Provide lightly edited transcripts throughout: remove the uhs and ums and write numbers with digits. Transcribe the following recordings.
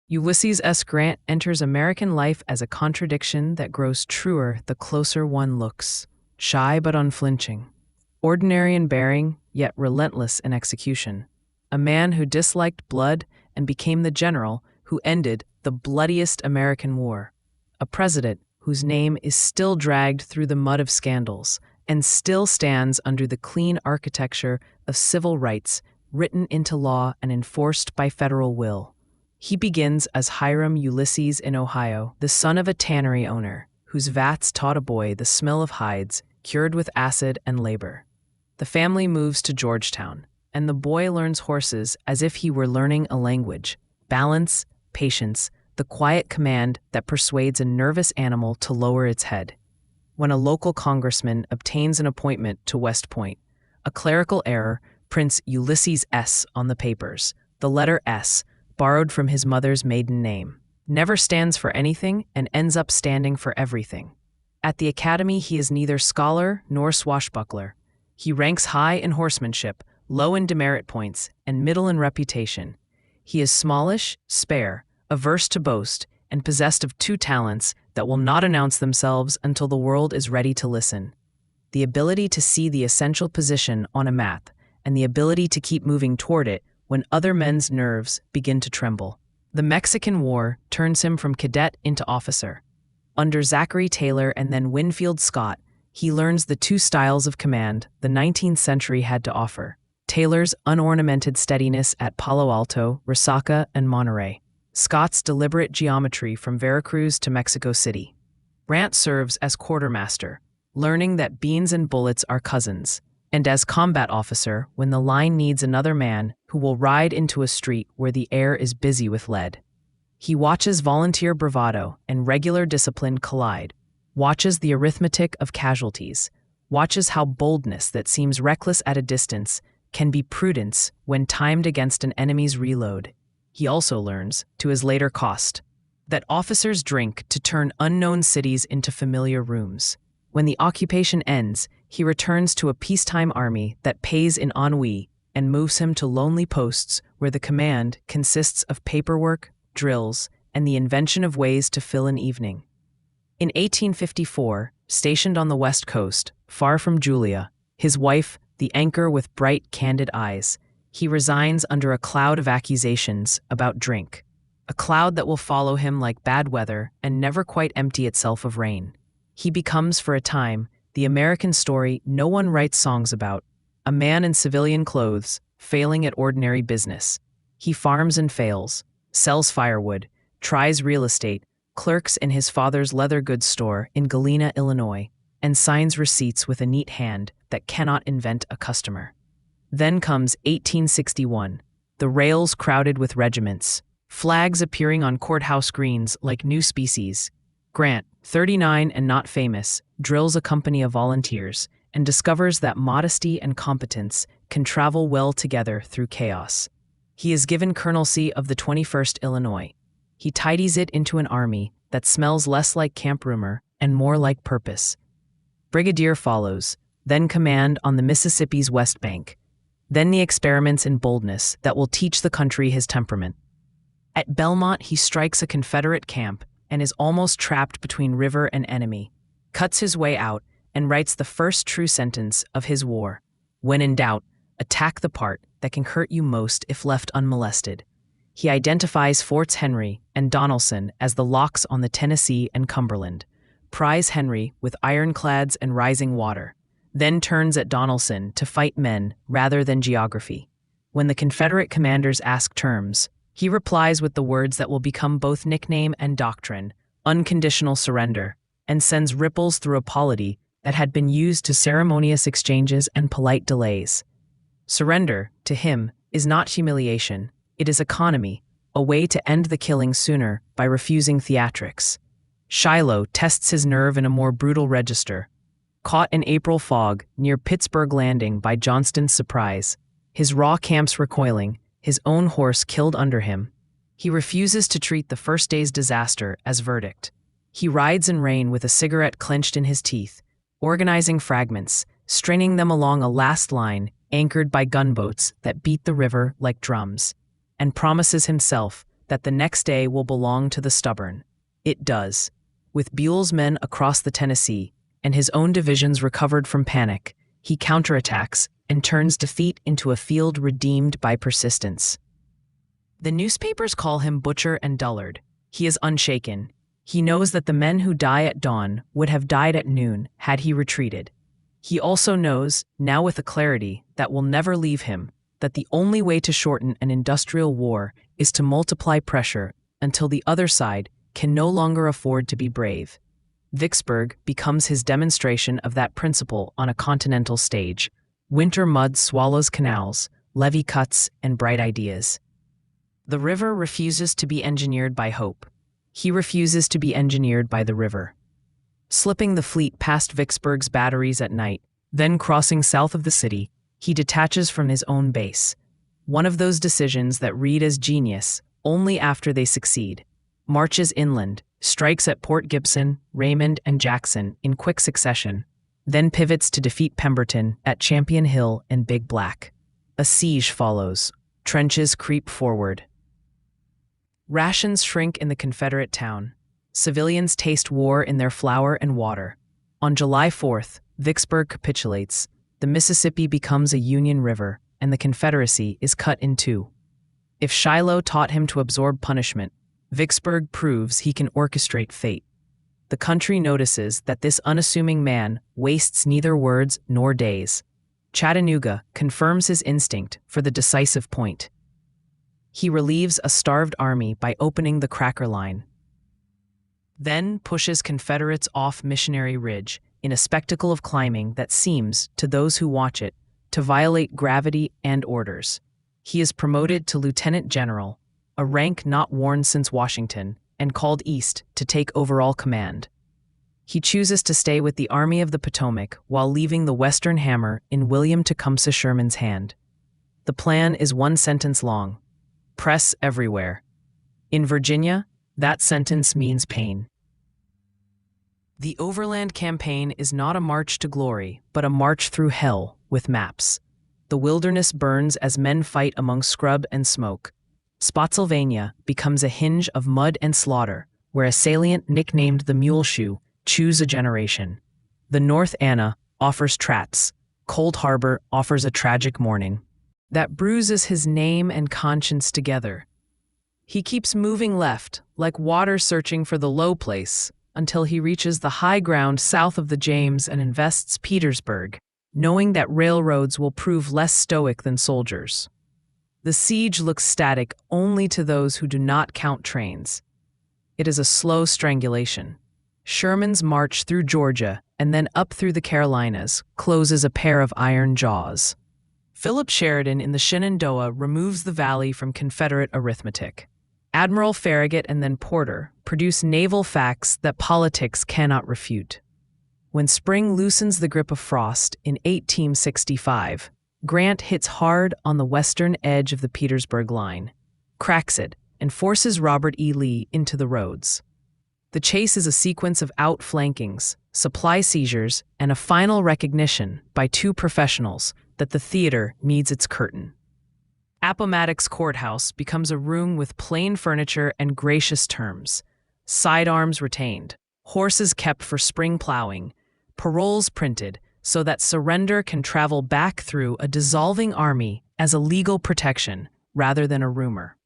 Ulysses S. Grant enters American life as a contradiction that grows truer the closer one looks. Shy but unflinching. Ordinary in bearing, yet relentless in execution. A man who disliked blood and became the general who ended the bloodiest American war. A president whose name is still dragged through the mud of scandals and still stands under the clean architecture of civil rights written into law and enforced by federal will. He begins as Hiram Ulysses in Ohio, the son of a tannery owner, whose vats taught a boy the smell of hides cured with acid and labor. The family moves to Georgetown, and the boy learns horses as if he were learning a language. Balance, patience, the quiet command that persuades a nervous animal to lower its head. When a local congressman obtains an appointment to West Point, a clerical error prints Ulysses S on the papers. The letter S, borrowed from his mother's maiden name, never stands for anything and ends up standing for everything. At the academy, he is neither scholar nor swashbuckler. He ranks high in horsemanship, low in demerit points, and middle in reputation. He is smallish, spare, averse to boast, and possessed of two talents that will not announce themselves until the world is ready to listen: the ability to see the essential position on a map, and the ability to keep moving toward it when other men's nerves begin to tremble. The Mexican War turns him from cadet into officer. Under Zachary Taylor and then Winfield Scott, he learns the two styles of command the 19th century had to offer: Taylor's unornamented steadiness at Palo Alto, Resaca, and Monterey; Scott's deliberate geometry from Veracruz to Mexico City. Grant serves as quartermaster, learning that beans and bullets are cousins, and as combat officer when the line needs another man who will ride into a street where the air is busy with lead. He watches volunteer bravado and regular discipline collide, watches the arithmetic of casualties, watches how boldness that seems reckless at a distance can be prudence when timed against an enemy's reload. He also learns, to his later cost, that officers drink to turn unknown cities into familiar rooms. When the occupation ends, he returns to a peacetime army that pays in ennui and moves him to lonely posts where the command consists of paperwork, drills, and the invention of ways to fill an evening. In 1854, stationed on the West Coast, far from Julia, his wife, the anchor with bright, candid eyes, he resigns under a cloud of accusations about drink, a cloud that will follow him like bad weather and never quite empty itself of rain. He becomes, for a time, the American story no one writes songs about: a man in civilian clothes, failing at ordinary business. He farms and fails, sells firewood, tries real estate, clerks in his father's leather goods store in Galena, Illinois, and signs receipts with a neat hand that cannot invent a customer. Then comes 1861, the rails crowded with regiments, flags appearing on courthouse greens like new species. Grant, 39 and not famous, drills a company of volunteers and discovers that modesty and competence can travel well together through chaos. He is given colonelcy of the 21st Illinois. He tidies it into an army that smells less like camp rumor and more like purpose. Brigadier follows, then command on the Mississippi's west bank, then the experiments in boldness that will teach the country his temperament. At Belmont, he strikes a Confederate camp and is almost trapped between river and enemy, cuts his way out, and writes the first true sentence of his war: when in doubt, attack the part that can hurt you most if left unmolested. He identifies Forts Henry and Donelson as the locks on the Tennessee and Cumberland, pries Henry with ironclads and rising water, then turns at Donelson to fight men rather than geography. When the Confederate commanders ask terms, he replies with the words that will become both nickname and doctrine: unconditional surrender, and sends ripples through a polity that had been used to ceremonious exchanges and polite delays. Surrender, to him, is not humiliation, it is economy, a way to end the killing sooner by refusing theatrics. Shiloh tests his nerve in a more brutal register. Caught in April fog near Pittsburgh Landing by Johnston's surprise, his raw camps recoiling, his own horse killed under him, he refuses to treat the first day's disaster as verdict. He rides in rain with a cigarette clenched in his teeth, organizing fragments, stringing them along a last line anchored by gunboats that beat the river like drums, and promises himself that the next day will belong to the stubborn. It does. With Buell's men across the Tennessee and his own divisions recovered from panic, he counterattacks and turns defeat into a field redeemed by persistence. The newspapers call him butcher and dullard. He is unshaken. He knows that the men who die at dawn would have died at noon had he retreated. He also knows, now with a clarity that will never leave him, that the only way to shorten an industrial war is to multiply pressure until the other side can no longer afford to be brave. Vicksburg becomes his demonstration of that principle on a continental stage. Winter mud swallows canals, levee cuts, and bright ideas. The river refuses to be engineered by hope. He refuses to be engineered by the river. Slipping the fleet past Vicksburg's batteries at night, then crossing south of the city, he detaches from his own base. One of those decisions that read as genius only after they succeed. Marches inland, strikes at Port Gibson, Raymond, and Jackson in quick succession, then pivots to defeat Pemberton at Champion Hill and Big Black. A siege follows. Trenches creep forward. Rations shrink in the Confederate town. Civilians taste war in their flour and water. On July 4th, Vicksburg capitulates. The Mississippi becomes a Union river, and the Confederacy is cut in two. If Shiloh taught him to absorb punishment, Vicksburg proves he can orchestrate fate. The country notices that this unassuming man wastes neither words nor days. Chattanooga confirms his instinct for the decisive point. He relieves a starved army by opening the Cracker Line, then pushes Confederates off Missionary Ridge in a spectacle of climbing that seems, to those who watch it, to violate gravity and orders. He is promoted to lieutenant general, a rank not worn since Washington, and called east to take overall command. He chooses to stay with the Army of the Potomac while leaving the Western hammer in William Tecumseh Sherman's hand. The plan is one sentence long. Press everywhere. In Virginia, that sentence means pain. The Overland Campaign is not a march to glory, but a march through hell with maps. The wilderness burns as men fight among scrub and smoke. Spotsylvania becomes a hinge of mud and slaughter, where a salient nicknamed the Muleshoe chews a generation. The North Anna offers trats. Cold Harbor offers a tragic morning that bruises his name and conscience together. He keeps moving left, like water searching for the low place, until he reaches the high ground south of the James and invests Petersburg, knowing that railroads will prove less stoic than soldiers. The siege looks static only to those who do not count trains. It is a slow strangulation. Sherman's march through Georgia and then up through the Carolinas closes a pair of iron jaws. Philip Sheridan in the Shenandoah removes the valley from Confederate arithmetic. Admiral Farragut and then Porter produce naval facts that politics cannot refute. When spring loosens the grip of frost in 1865, Grant hits hard on the western edge of the Petersburg line, cracks it, and forces Robert E. Lee into the roads. The chase is a sequence of outflankings, supply seizures, and a final recognition by two professionals that the theater needs its curtain. Appomattox Courthouse becomes a room with plain furniture and gracious terms. Sidearms retained, horses kept for spring plowing, paroles printed so that surrender can travel back through a dissolving army as a legal protection rather than a rumor.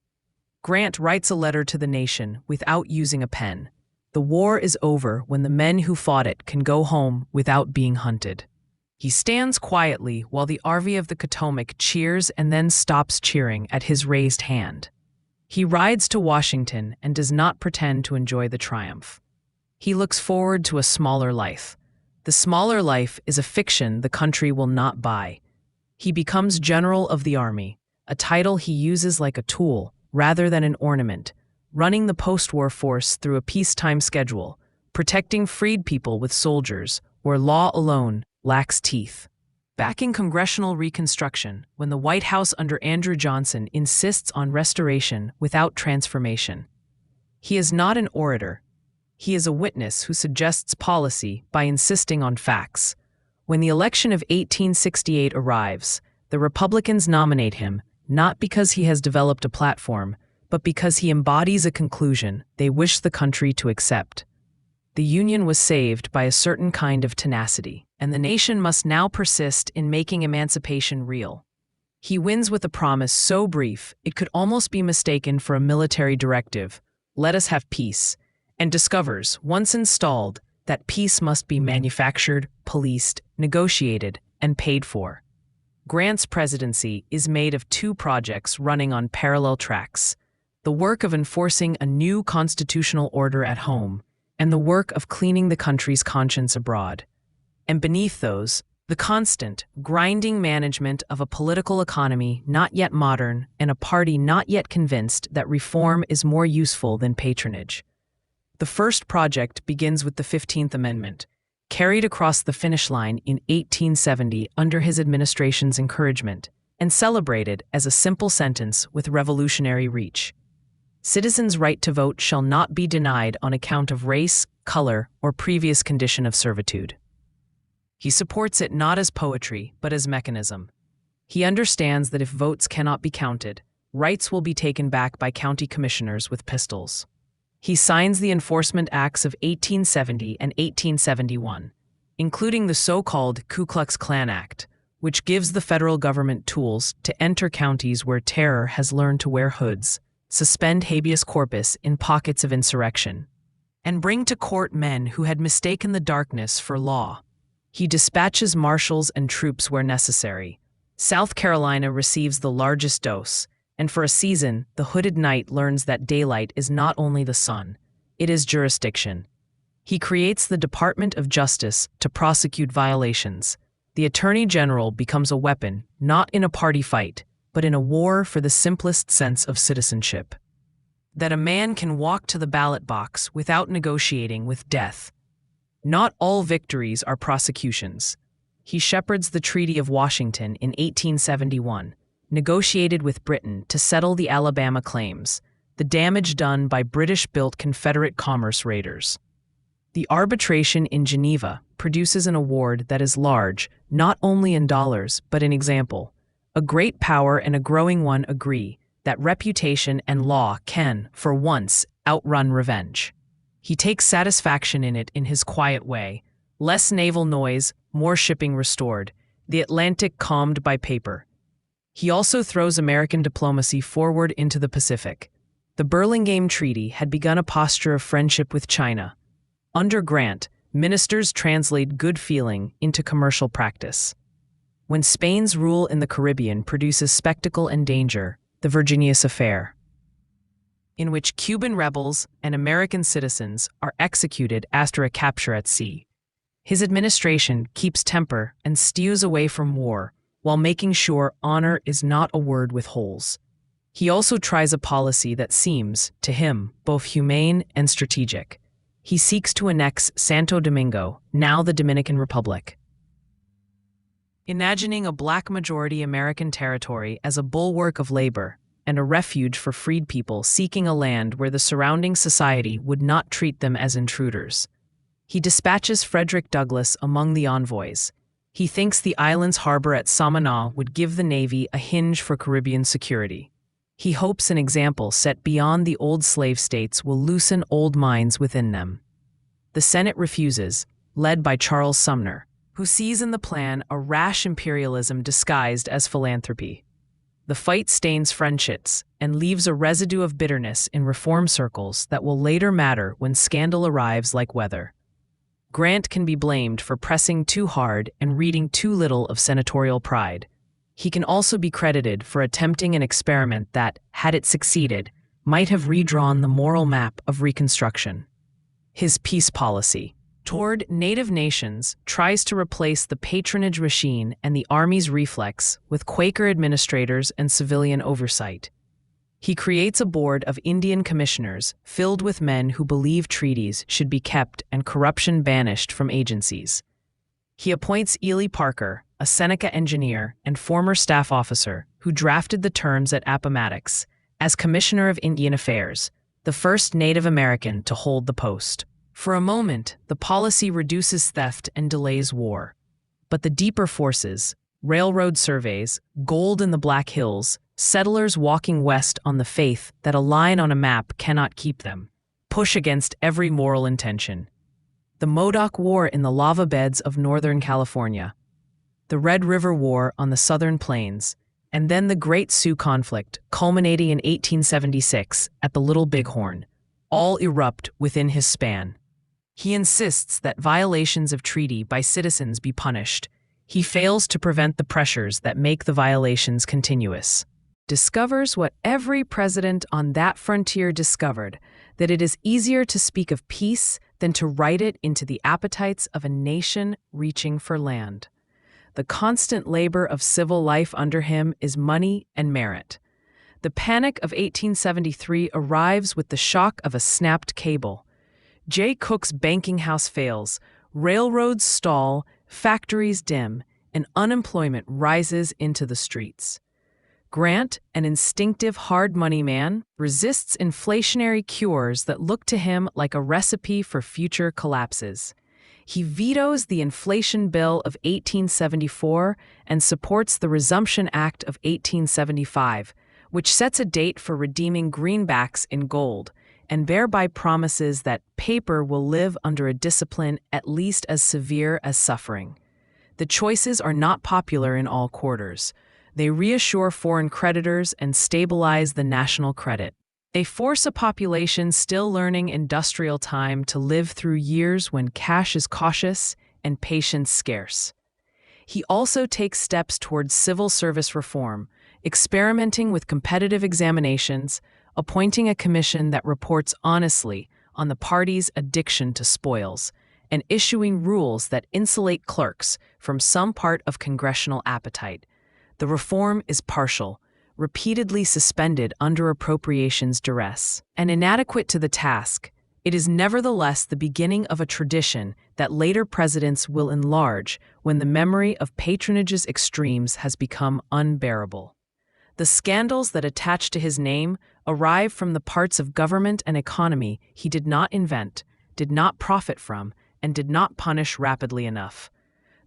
Grant writes a letter to the nation without using a pen. The war is over when the men who fought it can go home without being hunted. He stands quietly while the Army of the Potomac cheers and then stops cheering at his raised hand. He rides to Washington and does not pretend to enjoy the triumph. He looks forward to a smaller life. The smaller life is a fiction the country will not buy. He becomes General of the Army, a title he uses like a tool rather than an ornament, running the post-war force through a peacetime schedule, protecting freed people with soldiers, where law alone lacks teeth. Backing congressional reconstruction when the White House under Andrew Johnson insists on restoration without transformation. He is not an orator. He is a witness who suggests policy by insisting on facts. When the election of 1868 arrives, the Republicans nominate him not because he has developed a platform, but because he embodies a conclusion they wish the country to accept. The Union was saved by a certain kind of tenacity, and the nation must now persist in making emancipation real. He wins with a promise so brief it could almost be mistaken for a military directive, "Let us have peace," and discovers, once installed, that peace must be manufactured, policed, negotiated, and paid for. Grant's presidency is made of two projects running on parallel tracks: the work of enforcing a new constitutional order at home, and the work of cleaning the country's conscience abroad. And beneath those, the constant, grinding management of a political economy not yet modern and a party not yet convinced that reform is more useful than patronage. The first project begins with the 15th Amendment, carried across the finish line in 1870 under his administration's encouragement, and celebrated as a simple sentence with revolutionary reach. Citizens' right to vote shall not be denied on account of race, color, or previous condition of servitude. He supports it not as poetry, but as mechanism. He understands that if votes cannot be counted, rights will be taken back by county commissioners with pistols. He signs the Enforcement Acts of 1870 and 1871, including the so-called Ku Klux Klan Act, which gives the federal government tools to enter counties where terror has learned to wear hoods, suspend habeas corpus in pockets of insurrection, and bring to court men who had mistaken the darkness for law. He dispatches marshals and troops where necessary. South Carolina receives the largest dose, and for a season, the hooded knight learns that daylight is not only the sun, it is jurisdiction. He creates the Department of Justice to prosecute violations. The Attorney General becomes a weapon, not in a party fight, but in a war for the simplest sense of citizenship. That a man can walk to the ballot box without negotiating with death. Not all victories are prosecutions. He shepherds the Treaty of Washington in 1871, negotiated with Britain to settle the Alabama claims, the damage done by British-built Confederate commerce raiders. The arbitration in Geneva produces an award that is large, not only in dollars, but in example. A great power and a growing one agree that reputation and law can, for once, outrun revenge. He takes satisfaction in it in his quiet way. Less naval noise, more shipping restored, the Atlantic calmed by paper. He also throws American diplomacy forward into the Pacific. The Burlingame Treaty had begun a posture of friendship with China. Under Grant, ministers translate good feeling into commercial practice. When Spain's rule in the Caribbean produces spectacle and danger, the Virginius Affair, in which Cuban rebels and American citizens are executed after a capture at sea. His administration keeps temper and steers away from war, while making sure honor is not a word with holes. He also tries a policy that seems, to him, both humane and strategic. He seeks to annex Santo Domingo, now the Dominican Republic. Imagining a black-majority American territory as a bulwark of labor and a refuge for freed people seeking a land where the surrounding society would not treat them as intruders. He dispatches Frederick Douglass among the envoys. He thinks the island's harbor at Samaná would give the Navy a hinge for Caribbean security. He hopes an example set beyond the old slave states will loosen old minds within them. The Senate refuses, led by Charles Sumner, who sees in the plan a rash imperialism disguised as philanthropy. The fight stains friendships and leaves a residue of bitterness in reform circles that will later matter when scandal arrives like weather. Grant can be blamed for pressing too hard and reading too little of senatorial pride. He can also be credited for attempting an experiment that, had it succeeded, might have redrawn the moral map of Reconstruction. His peace policy toward Native nations tries to replace the patronage machine and the Army's reflex with Quaker administrators and civilian oversight. He creates a board of Indian commissioners filled with men who believe treaties should be kept and corruption banished from agencies. He appoints Ely Parker, a Seneca engineer and former staff officer who drafted the terms at Appomattox, as Commissioner of Indian Affairs, the first Native American to hold the post. For a moment, the policy reduces theft and delays war. But the deeper forces, Railroad surveys, gold in the Black Hills, settlers walking west on the faith that a line on a map cannot keep them. Push against every moral intention. The Modoc War in the lava beds of Northern California. The Red River War on the Southern Plains, and then the Great Sioux Conflict, culminating in 1876 at the Little Bighorn, all erupt within his span. He insists that violations of treaty by citizens be punished. He fails to prevent the pressures that make the violations continuous. Discovers what every president on that frontier discovered, that it is easier to speak of peace than to write it into the appetites of a nation reaching for land. The constant labor of civil life under him is money and merit. The panic of 1873 arrives with the shock of a snapped cable. Jay Cook's banking house fails, railroads stall, factories dim, and unemployment rises into the streets. Grant, an instinctive hard money man, resists inflationary cures that look to him like a recipe for future collapses. He vetoes the Inflation Bill of 1874 and supports the Resumption Act of 1875, which sets a date for redeeming greenbacks in gold, and thereby promises that paper will live under a discipline at least as severe as suffering. The choices are not popular in all quarters. They reassure foreign creditors and stabilize the national credit. They force a population still learning industrial time to live through years when cash is cautious and patience scarce. He also takes steps towards civil service reform, experimenting with competitive examinations, appointing a commission that reports honestly on the party's addiction to spoils, and issuing rules that insulate clerks from some part of congressional appetite. The reform is partial, repeatedly suspended under appropriations duress, and inadequate to the task. It is nevertheless the beginning of a tradition that later presidents will enlarge when the memory of patronage's extremes has become unbearable. The scandals that attach to his name arrive from the parts of government and economy he did not invent, did not profit from, and did not punish rapidly enough.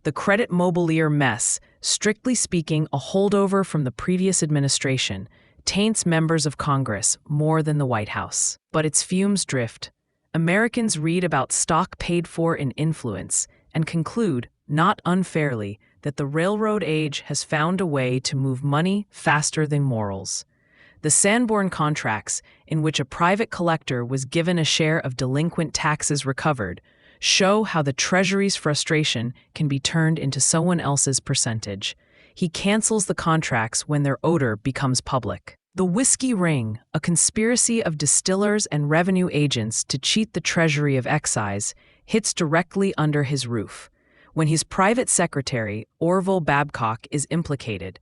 The credit mobilier mess, strictly speaking a holdover from the previous administration, taints members of Congress more than the White House. But its fumes drift. Americans read about stock paid for in influence and conclude, not unfairly, that the railroad age has found a way to move money faster than morals. The Sanborn contracts, in which a private collector was given a share of delinquent taxes recovered, show how the Treasury's frustration can be turned into someone else's percentage. He cancels the contracts when their odor becomes public. The Whiskey Ring, a conspiracy of distillers and revenue agents to cheat the Treasury of excise, hits directly under his roof. When his private secretary, Orville Babcock, is implicated,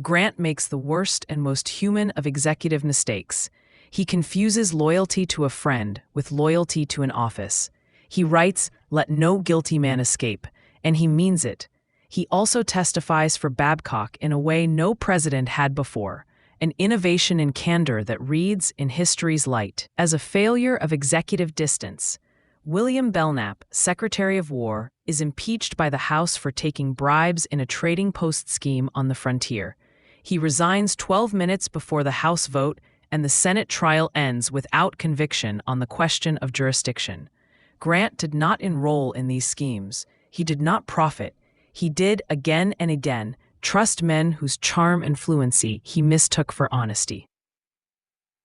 Grant makes the worst and most human of executive mistakes. He confuses loyalty to a friend with loyalty to an office. He writes, "Let no guilty man escape," and he means it. He also testifies for Babcock in a way no president had before, an innovation in candor that reads in history's light as a failure of executive distance. William Belknap, Secretary of War, is impeached by the House for taking bribes in a trading post scheme on the frontier. He resigns 12 minutes before the House vote, and the Senate trial ends without conviction on the question of jurisdiction. Grant did not enroll in these schemes. He did not profit. He did, again and again, trust men whose charm and fluency he mistook for honesty.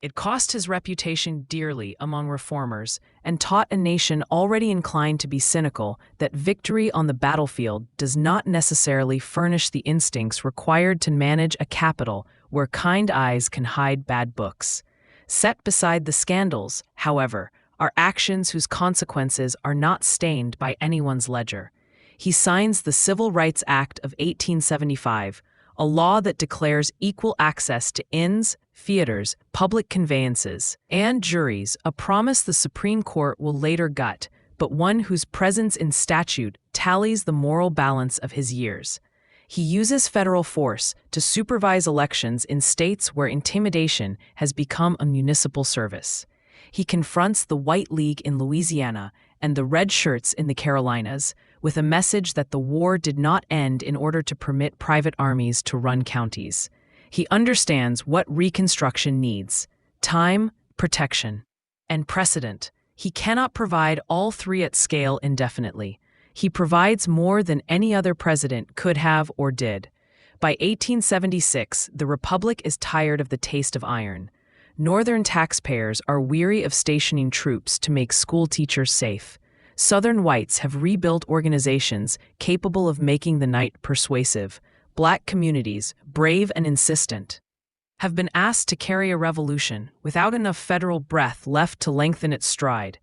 It cost his reputation dearly among reformers and taught a nation already inclined to be cynical that victory on the battlefield does not necessarily furnish the instincts required to manage a capital where kind eyes can hide bad books. Set beside the scandals, however, are actions whose consequences are not stained by anyone's ledger. He signs the Civil Rights Act of 1875, a law that declares equal access to inns, theaters, public conveyances, and juries, a promise the Supreme Court will later gut, but one whose presence in statute tallies the moral balance of his years. He uses federal force to supervise elections in states where intimidation has become a municipal service. He confronts the White League in Louisiana and the Red Shirts in the Carolinas, with a message that the war did not end in order to permit private armies to run counties. He understands what Reconstruction needs: time, protection, and precedent. He cannot provide all three at scale indefinitely. He provides more than any other president could have or did. By 1876, the Republic is tired of the taste of iron. Northern taxpayers are weary of stationing troops to make school teachers safe. Southern whites have rebuilt organizations capable of making the night persuasive. Black communities, brave and insistent, have been asked to carry a revolution without enough federal breath left to lengthen its stride.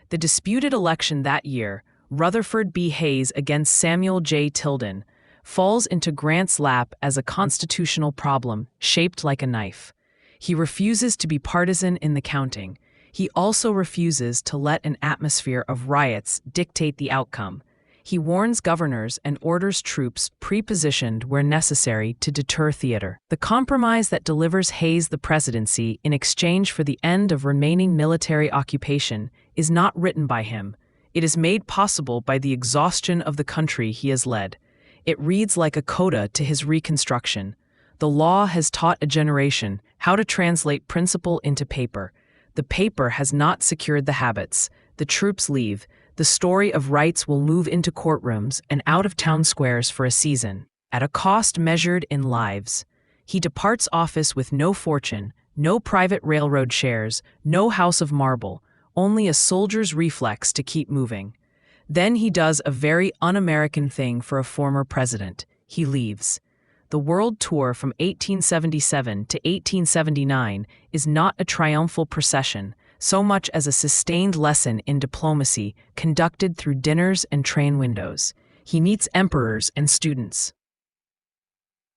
The disputed election that year, Rutherford B. Hayes against Samuel J. Tilden, falls into Grant's lap as a constitutional problem shaped like a knife. He refuses to be partisan in the counting. He also refuses to let an atmosphere of riots dictate the outcome. He warns governors and orders troops pre-positioned where necessary to deter theater. The compromise that delivers Hayes the presidency in exchange for the end of remaining military occupation is not written by him. It is made possible by the exhaustion of the country he has led. It reads like a coda to his Reconstruction. The law has taught a generation how to translate principle into paper. The paper has not secured the habits. The troops leave. The story of rights will move into courtrooms and out of town squares for a season, at a cost measured in lives. He departs office with no fortune, no private railroad shares, no house of marble, only a soldier's reflex to keep moving. Then he does a very un-American thing for a former president. He leaves. The world tour from 1877 to 1879 is not a triumphal procession, so much as a sustained lesson in diplomacy conducted through dinners and train windows. He meets emperors and students,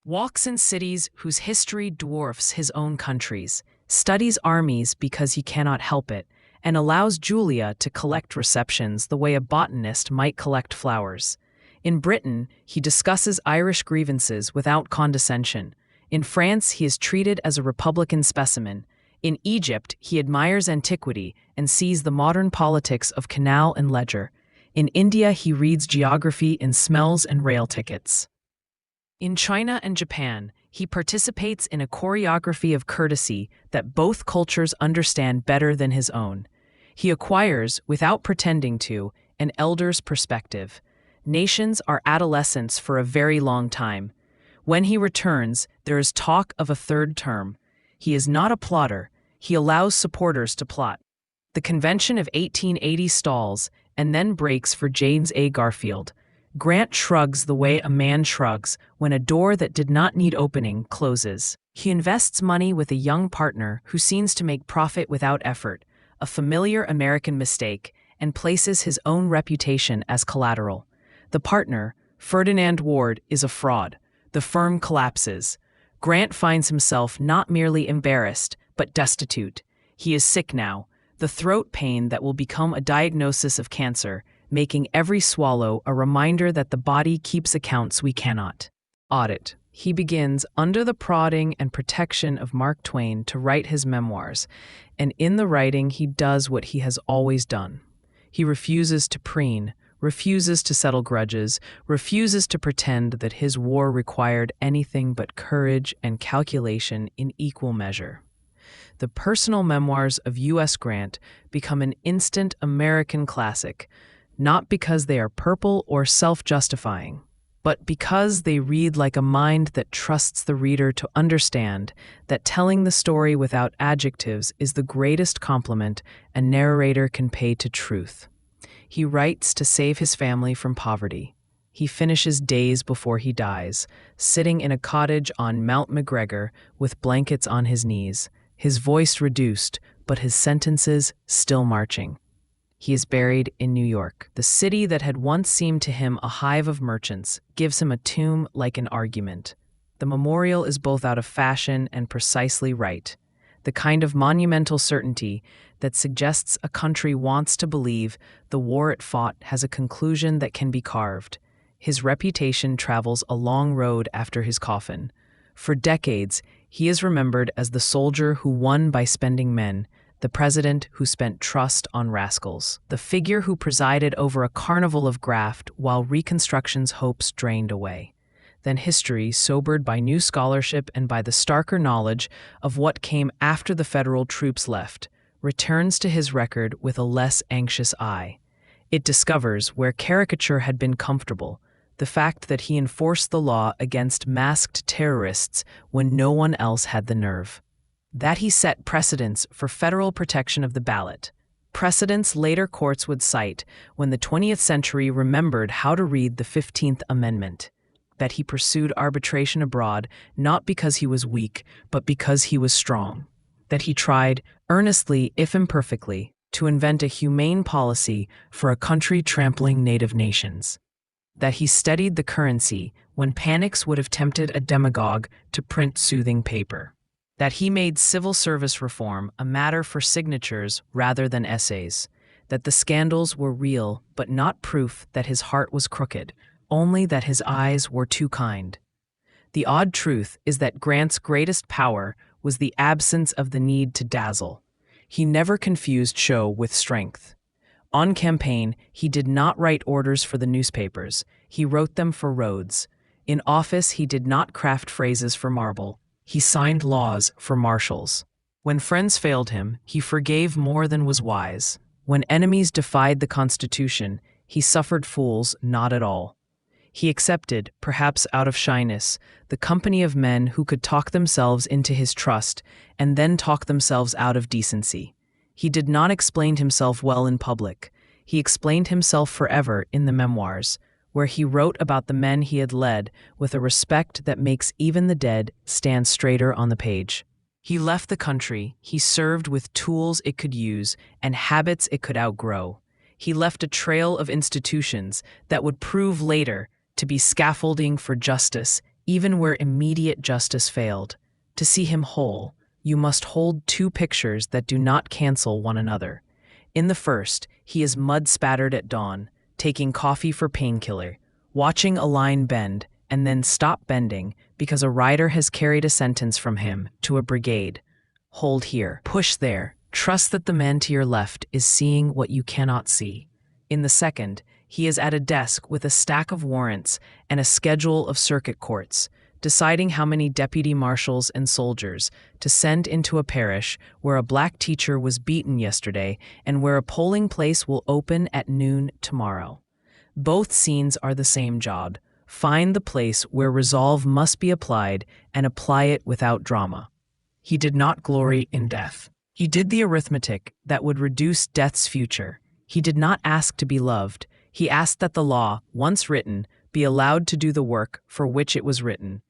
walks in cities whose history dwarfs his own country's, studies armies because he cannot help it, and allows Julia to collect receptions the way a botanist might collect flowers. In Britain, he discusses Irish grievances without condescension. In France, he is treated as a Republican specimen. In Egypt, he admires antiquity and sees the modern politics of canal and ledger. In India, he reads geography in smells and rail tickets. In China and Japan, he participates in a choreography of courtesy that both cultures understand better than his own. He acquires, without pretending to, an elder's perspective. Nations are adolescents for a very long time. When he returns, there is talk of a third term. He is not a plotter. He allows supporters to plot. The convention of 1880 stalls and then breaks for James A. Garfield. Grant shrugs the way a man shrugs when a door that did not need opening closes. He invests money with a young partner who seems to make profit without effort, a familiar American mistake, and places his own reputation as collateral. The partner, Ferdinand Ward, is a fraud. The firm collapses. Grant finds himself not merely embarrassed, but destitute. He is sick now, the throat pain that will become a diagnosis of cancer, making every swallow a reminder that the body keeps accounts we cannot audit. He begins, under the prodding and protection of Mark Twain, to write his memoirs, and in the writing he does what he has always done. He refuses to preen, refuses to settle grudges, refuses to pretend that his war required anything but courage and calculation in equal measure. The personal memoirs of U.S. Grant become an instant American classic, not because they are purple or self-justifying, but because they read like a mind that trusts the reader to understand that telling the story without adjectives is the greatest compliment a narrator can pay to truth. He writes to save his family from poverty. He finishes days before he dies, sitting in a cottage on Mount McGregor with blankets on his knees, his voice reduced, but his sentences still marching. He is buried in New York. The city that had once seemed to him a hive of merchants gives him a tomb like an argument. The memorial is both out of fashion and precisely right, the kind of monumental certainty that suggests a country wants to believe the war it fought has a conclusion that can be carved. His reputation travels a long road after his coffin. For decades, he is remembered as the soldier who won by spending men, the president who spent trust on rascals, the figure who presided over a carnival of graft while Reconstruction's hopes drained away. Then history, sobered by new scholarship and by the starker knowledge of what came after the federal troops left, returns to his record with a less anxious eye. It discovers where caricature had been comfortable, the fact that he enforced the law against masked terrorists when no one else had the nerve. That he set precedents for federal protection of the ballot, precedents later courts would cite when the 20th century remembered how to read the 15th Amendment. That he pursued arbitration abroad not because he was weak, but because he was strong. That he tried, earnestly if imperfectly, to invent a humane policy for a country trampling native nations. That he steadied the currency when panics would have tempted a demagogue to print soothing paper. That he made civil service reform a matter for signatures rather than essays. That the scandals were real but not proof that his heart was crooked, only that his eyes were too kind. The odd truth is that Grant's greatest power was the absence of the need to dazzle. He never confused show with strength. On campaign, he did not write orders for the newspapers. He wrote them for roads. In office, he did not craft phrases for marble. He signed laws for marshals. When friends failed him, he forgave more than was wise. When enemies defied the Constitution, he suffered fools not at all. He accepted, perhaps out of shyness, the company of men who could talk themselves into his trust and then talk themselves out of decency. He did not explain himself well in public. He explained himself forever in the memoirs, where he wrote about the men he had led with a respect that makes even the dead stand straighter on the page. He left the country, he served with tools it could use and habits it could outgrow. He left a trail of institutions that would prove later to be scaffolding for justice, even where immediate justice failed. To see him whole, you must hold two pictures that do not cancel one another. In the first, he is mud-spattered at dawn, taking coffee for painkiller, watching a line bend and then stop bending because a rider has carried a sentence from him to a brigade. Hold here, push there, trust that the man to your left is seeing what you cannot see. In the second, he is at a desk with a stack of warrants and a schedule of circuit courts, deciding how many deputy marshals and soldiers to send into a parish where a black teacher was beaten yesterday and where a polling place will open at noon tomorrow. Both scenes are the same job. Find the place where resolve must be applied and apply it without drama. He did not glory in death. He did the arithmetic that would reduce death's future. He did not ask to be loved. He asked that the law, once written, be allowed to do the work for which it was written.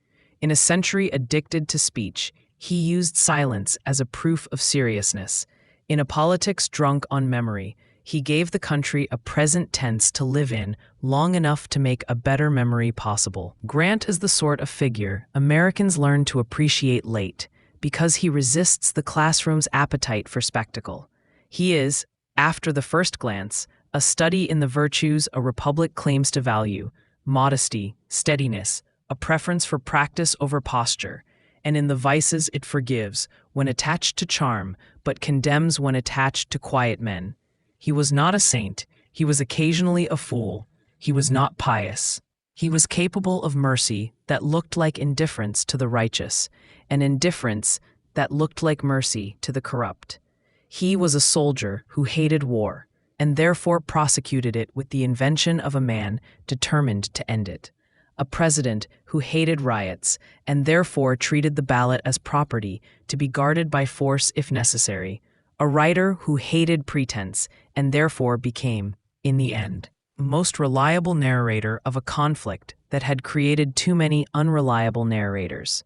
In a century addicted to speech, he used silence as a proof of seriousness. In a politics drunk on memory, he gave the country a present tense to live in long enough to make a better memory possible. Grant is the sort of figure Americans learn to appreciate late, because he resists the classroom's appetite for spectacle. He is, after the first glance, a study in the virtues a republic claims to value: modesty, steadiness, a preference for practice over posture, and in the vices it forgives when attached to charm, but condemns when attached to quiet men. He was not a saint. He was occasionally a fool. He was not pious. He was capable of mercy that looked like indifference to the righteous, and indifference that looked like mercy to the corrupt. He was a soldier who hated war, and therefore prosecuted it with the invention of a man determined to end it. A president who hated riots, and therefore treated the ballot as property to be guarded by force if necessary. A writer who hated pretense, and therefore became, in the end, most reliable narrator of a conflict that had created too many unreliable narrators.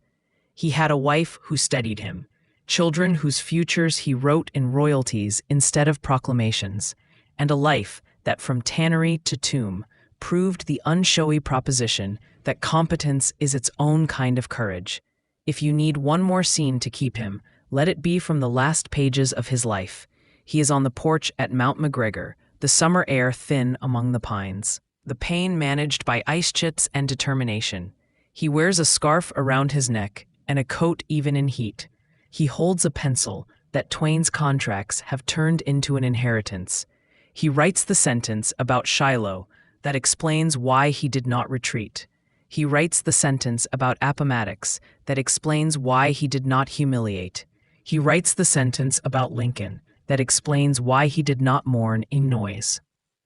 He had a wife who steadied him, children whose futures he wrote in royalties instead of proclamations, and a life that from tannery to tomb proved the unshowy proposition that competence is its own kind of courage. If you need one more scene to keep him, let it be from the last pages of his life. He is on the porch at Mount McGregor, the summer air thin among the pines, the pain managed by ice chips and determination. He wears a scarf around his neck and a coat even in heat. He holds a pencil that Twain's contracts have turned into an inheritance. He writes the sentence about Shiloh that explains why he did not retreat. He writes the sentence about Appomattox that explains why he did not humiliate. He writes the sentence about Lincoln that explains why he did not mourn in noise.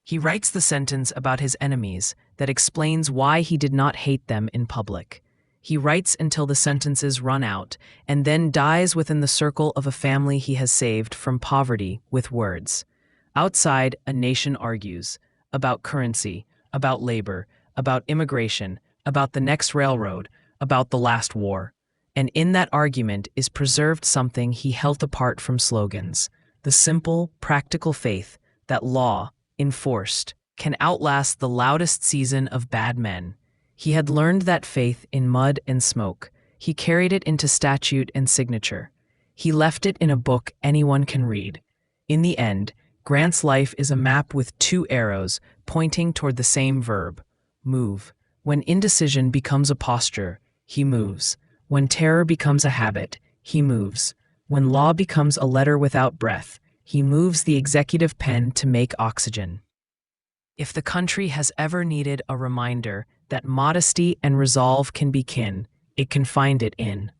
He writes the sentence about his enemies that explains why he did not hate them in public. He writes until the sentences run out and then dies within the circle of a family he has saved from poverty with words. Outside, a nation argues about currency, about labor, about immigration, about the next railroad, about the last war. And in that argument is preserved something he held apart from slogans, the simple, practical faith that law, enforced, can outlast the loudest season of bad men. He had learned that faith in mud and smoke. He carried it into statute and signature. He left it in a book anyone can read. In the end, Grant's life is a map with two arrows pointing toward the same verb, move. When indecision becomes a posture, he moves. When terror becomes a habit, he moves. When law becomes a letter without breath, he moves the executive pen to make oxygen. If the country has ever needed a reminder that modesty and resolve can be kin, it can find it in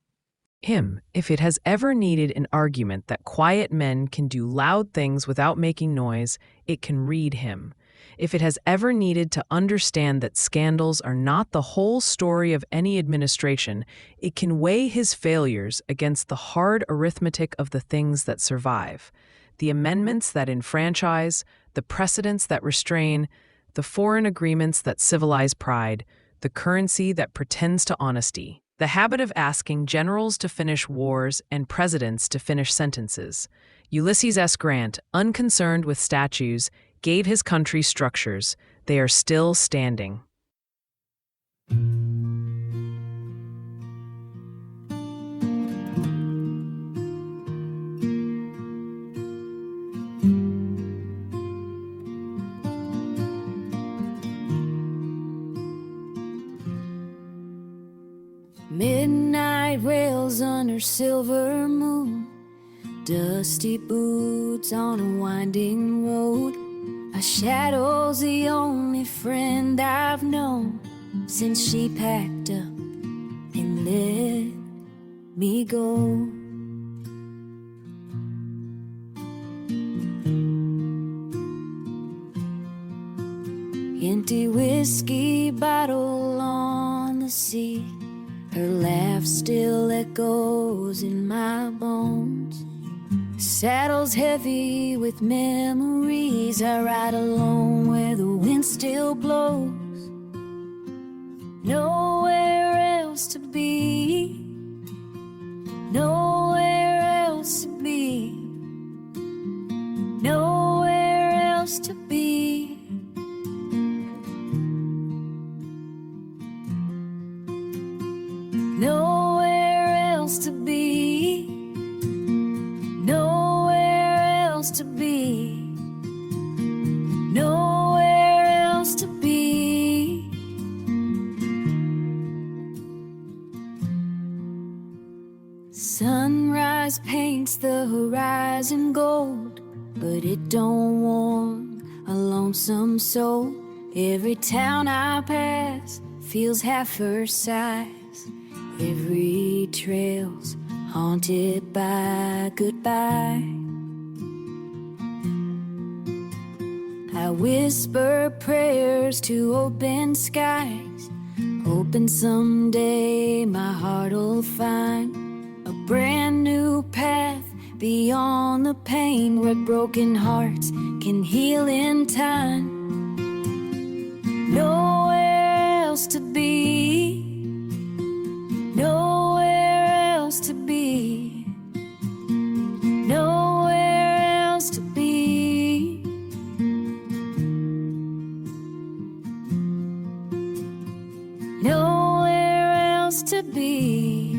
him. If it has ever needed an argument that quiet men can do loud things without making noise, it can read him. If it has ever needed to understand that scandals are not the whole story of any administration, it can weigh his failures against the hard arithmetic of the things that survive. The amendments that enfranchise, the precedents that restrain, the foreign agreements that civilize pride, the currency that pretends to honesty, the habit of asking generals to finish wars and presidents to finish sentences. Ulysses S. Grant, unconcerned with statues, gave his country structures. They are still standing. Midnight rails under silver moon, dusty boots on a winding road. A shadow's the only friend I've known since she packed up and let me go. Empty whiskey bottle on the seat, her laugh still echoes in my bones. Saddle's heavy with memories. I ride alone where the wind still blows. Nowhere else to be, nowhere else to be, nowhere else to be. Nowhere else to be, nowhere else to be, nowhere else to be. Sunrise paints the horizon gold, but it don't warm a lonesome soul. Every town I pass feels half her size. Every trail's haunted by goodbye. I whisper prayers to open skies, hoping someday my heart'll find a brand new path beyond the pain, where broken hearts can heal in time. Nowhere else to be, nowhere else to be, nowhere else to be. Nowhere else to be,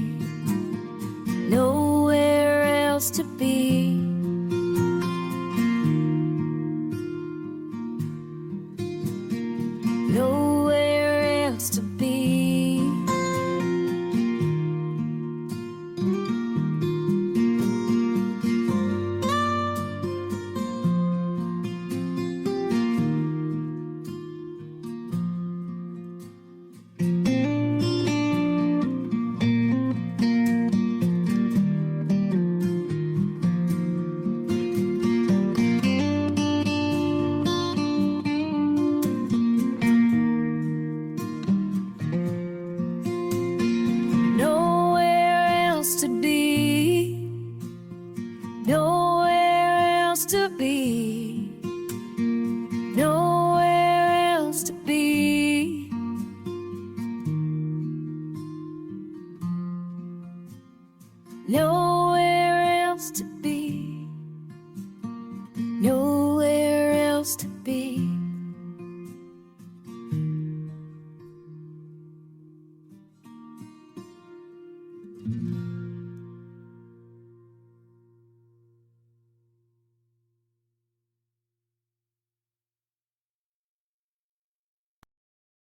nowhere else to be. Nowhere else to be. No